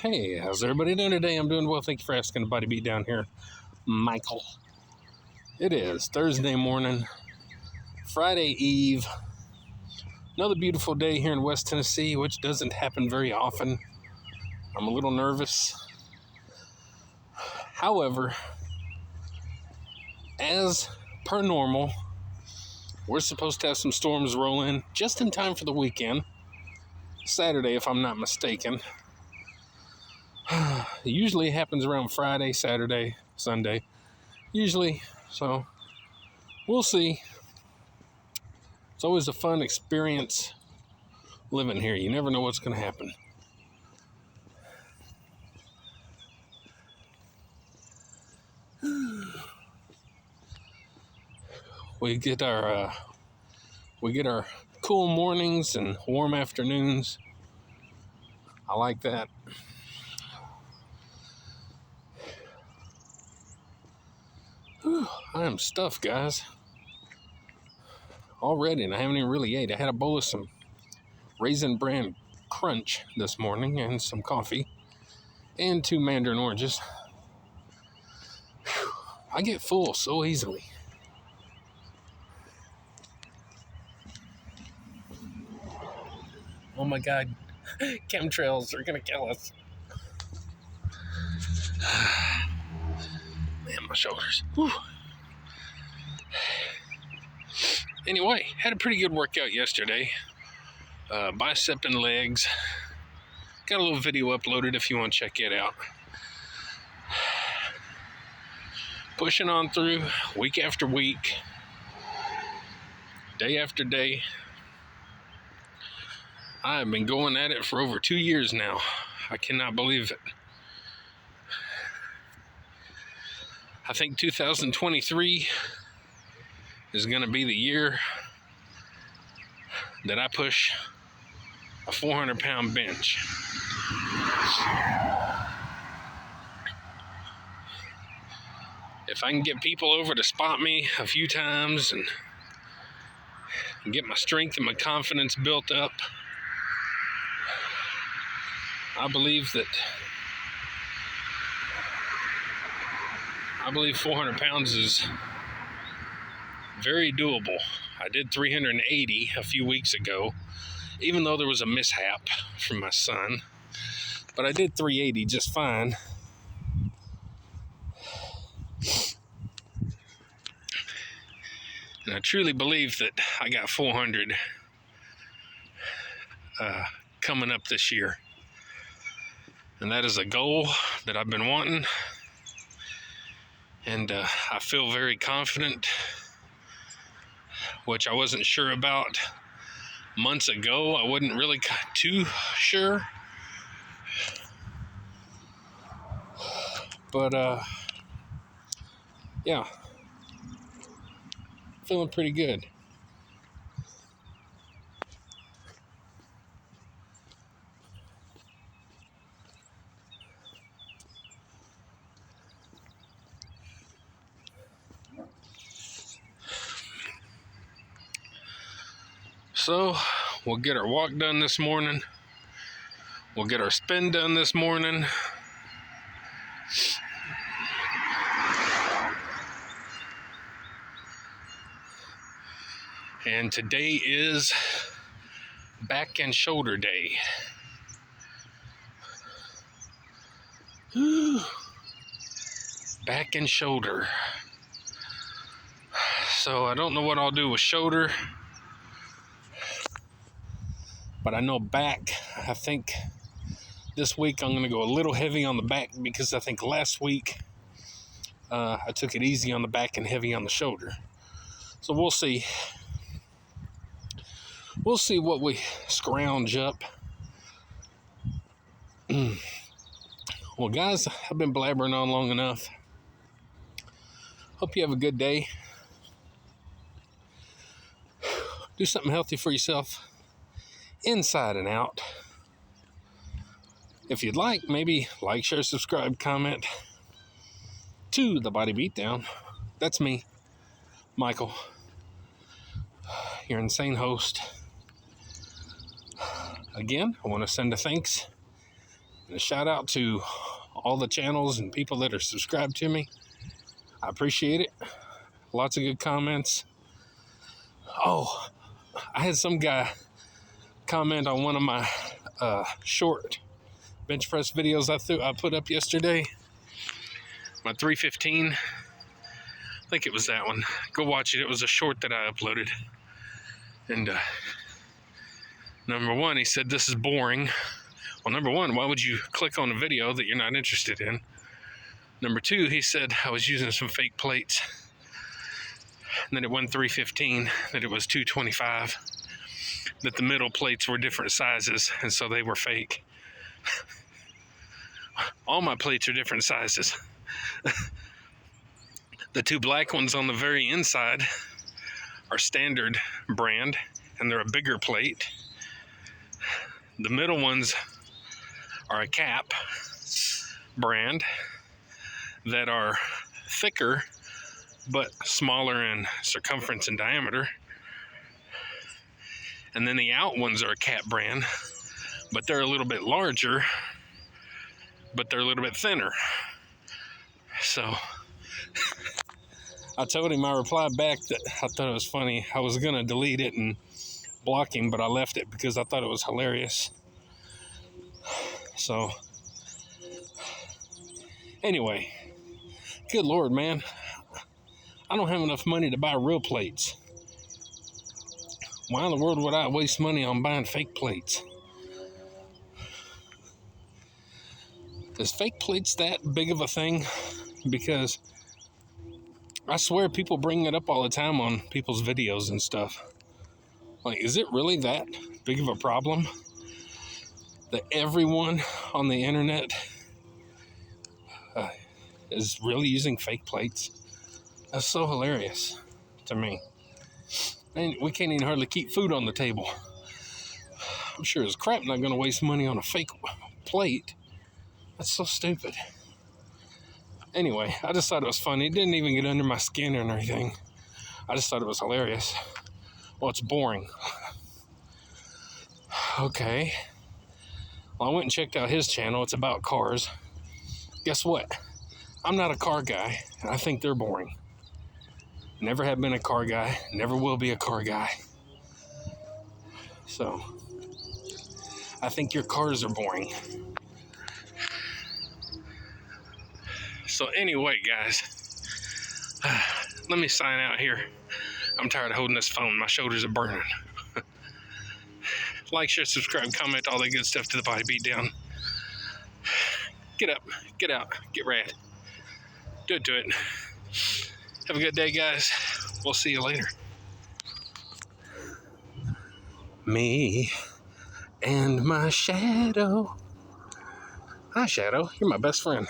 Hey, how's everybody doing today? I'm doing well. Thank you for asking. The Body Beat down here, Michael. It is Thursday morning, Friday Eve. Another beautiful day here in West Tennessee, which doesn't happen very often. I'm a little nervous. However, as per normal, we're supposed to have some storms roll in just in time for the weekend. Saturday, if I'm not mistaken. It usually happens around Friday, Saturday, Sunday. Usually, so we'll see. It's always a fun experience living here. You never know what's going to happen. We get our cool mornings and warm afternoons. I like that. Whew, I am stuffed, guys. Already, and I haven't even really ate. I had a bowl of some Raisin Bran Crunch this morning and some coffee and 2 mandarin oranges. Whew, I get full so easily. Oh my God, chemtrails are gonna kill us. Man, my shoulders. Whew. Anyway, had a pretty good workout yesterday. Bicep and legs. Got a little video uploaded if you want to check it out. Pushing on through week after week, day after day. I've been going at it for over 2 years now. I cannot believe it. I think 2023 is going to be the year that I push a 400-pound bench. If I can get people over to spot me a few times and get my strength and my confidence built up, I believe 400 pounds is very doable. I did 380 a few weeks ago, even though there was a mishap from my son. But I did 380 just fine. And I truly believe that I got 400 coming up this year. And that is a goal that I've been wanting. And I feel very confident, which I wasn't sure about months ago. I wasn't really too sure. But, yeah, feeling pretty good. So, we'll get our walk done this morning. We'll get our spin done this morning. And today is back and shoulder day. Back and shoulder. So I don't know what I'll do with shoulder, but I know back. I think this week I'm going to go a little heavy on the back because I think last week I took it easy on the back and heavy on the shoulder. So we'll see. We'll see what we scrounge up. Well, guys, I've been blabbering on long enough. Hope you have a good day. Do something healthy for yourself, inside and out. If you'd like, maybe like, share, subscribe, comment to The Body Beatdown. That's me, Michael, your insane host. Again, I want to send a thanks And a shout out to all the channels and people that are subscribed to me. I appreciate it. Lots of good comments. Oh, I had some guy comment on one of my short bench press videos I put up yesterday. My 315. I think it was that one. Go watch it. It was a short that I uploaded. And number one, he said, this is boring. Well, number one, why would you click on a video that you're not interested in? Number two, he said I was using some fake plates. And that it wasn't 315, that it was 225. That the middle plates were different sizes, and so they were fake. All my plates are different sizes. The two black ones on the very inside are standard brand, and they're a bigger plate. The middle ones are a cap brand that are thicker but smaller in circumference and diameter. And then the out ones are a cap brand, but they're a little bit larger, but they're a little bit thinner. So I told him, I replied back that I thought it was funny. I was going to delete it and block him, but I left it because I thought it was hilarious. So anyway, good Lord, man. I don't have enough money to buy real plates. Why in the world would I waste money on buying fake plates? Is fake plates that big of a thing? Because I swear people bring it up all the time on people's videos and stuff. Like, is it really that big of a problem that everyone on the internet is really using fake plates? That's so hilarious to me. And we can't even hardly keep food on the table. I'm sure as crap not going to waste money on a fake plate. That's so stupid. Anyway, I just thought it was funny. It didn't even get under my skin or anything. I just thought it was hilarious. Well, it's boring. Okay. Well, I went and checked out his channel. It's about cars. Guess what? I'm not a car guy, and I think they're boring. Never have been a car guy. Never will be a car guy. So, I think your cars are boring. So anyway, guys, let me sign out here. I'm tired of holding this phone. My shoulders are burning. Like, share, subscribe, comment, all that good stuff to the Body Beat Down. Get up, get out, get rad. Do it to it. Have a good day, guys. We'll see you later. Me and my shadow. Hi, Shadow. You're my best friend.